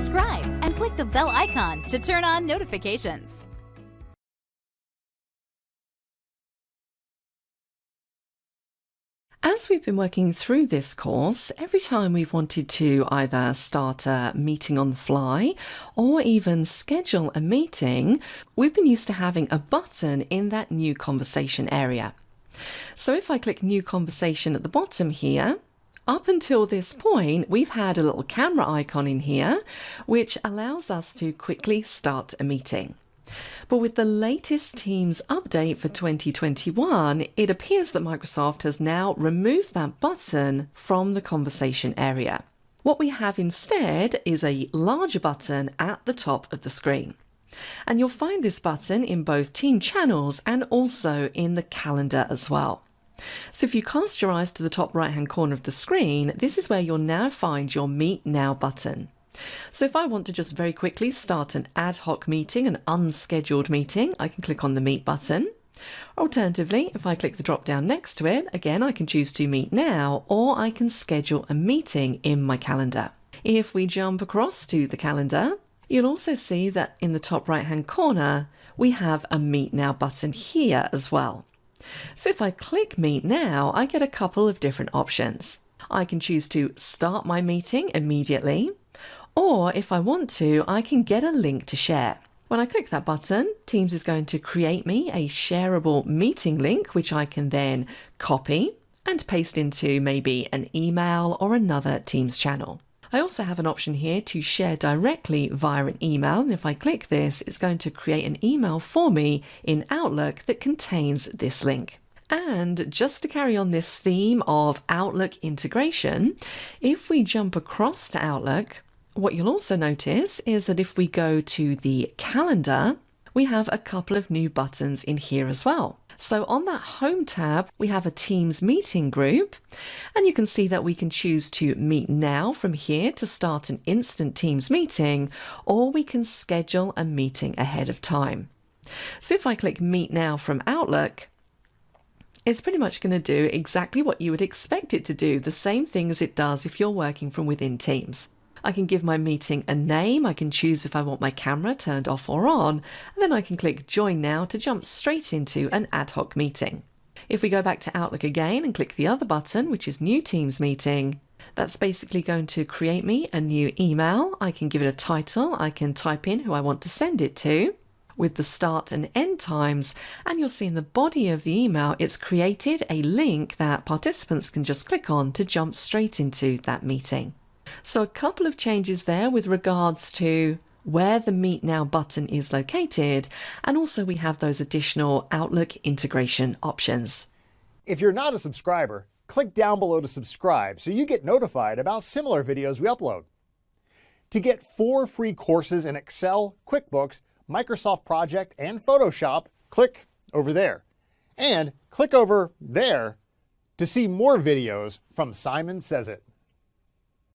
subscribe and click the bell icon to turn on notifications. As we've been working through this course, every time we've wanted to either start a meeting on the fly or even schedule a meeting, we've been used to having a button in that new conversation area. So if I click new conversation at the bottom here, up until this point, we've had a little camera icon in here, which allows us to quickly start a meeting. But with the latest Teams update for 2021, it appears that Microsoft has now removed that button from the conversation area. What we have instead is a larger button at the top of the screen. And you'll find this button in both Team channels and also in the calendar as well. So if you cast your eyes to the top right-hand corner of the screen, this is where you'll now find your Meet Now button. So if I want to just very quickly start an ad hoc meeting, an unscheduled meeting, I can click on the Meet button. Alternatively, if I click the drop down next to it, again, I can choose to meet now, or I can schedule a meeting in my calendar. If we jump across to the calendar, you'll also see that in the top right hand corner, we have a Meet Now button here as well. So if I click Meet Now, I get a couple of different options. I can choose to start my meeting immediately, or if I want to, I can get a link to share. When I click that button, Teams is going to create me a shareable meeting link, which I can then copy and paste into maybe an email or another Teams channel. I also have an option here to share directly via an email, and if I click this, it's going to create an email for me in Outlook that contains this link. And just to carry on this theme of Outlook integration, if we jump across to Outlook, what you'll also notice is that if we go to the calendar, we have a couple of new buttons in here as well. So on that Home tab, we have a Teams meeting group, and you can see that we can choose to meet now from here to start an instant Teams meeting, or we can schedule a meeting ahead of time. So if I click Meet Now from Outlook, it's pretty much going to do exactly what you would expect it to do, the same thing as it does if you're working from within Teams. I can give my meeting a name, I can choose if I want my camera turned off or on, and then I can click Join Now to jump straight into an ad hoc meeting. If we go back to Outlook again and click the other button, which is New Teams Meeting, that's basically going to create me a new email. I can give it a title, I can type in who I want to send it to, with the start and end times, and you'll see in the body of the email it's created a link that participants can just click on to jump straight into that meeting. So a couple of changes there with regards to where the Meet Now button is located, and also we have those additional Outlook integration options. If you're not a subscriber, click down below to subscribe so you get notified about similar videos we upload. To get 4 free courses in Excel, QuickBooks, Microsoft Project, and Photoshop, click over there. And click over there to see more videos from Simon Says It.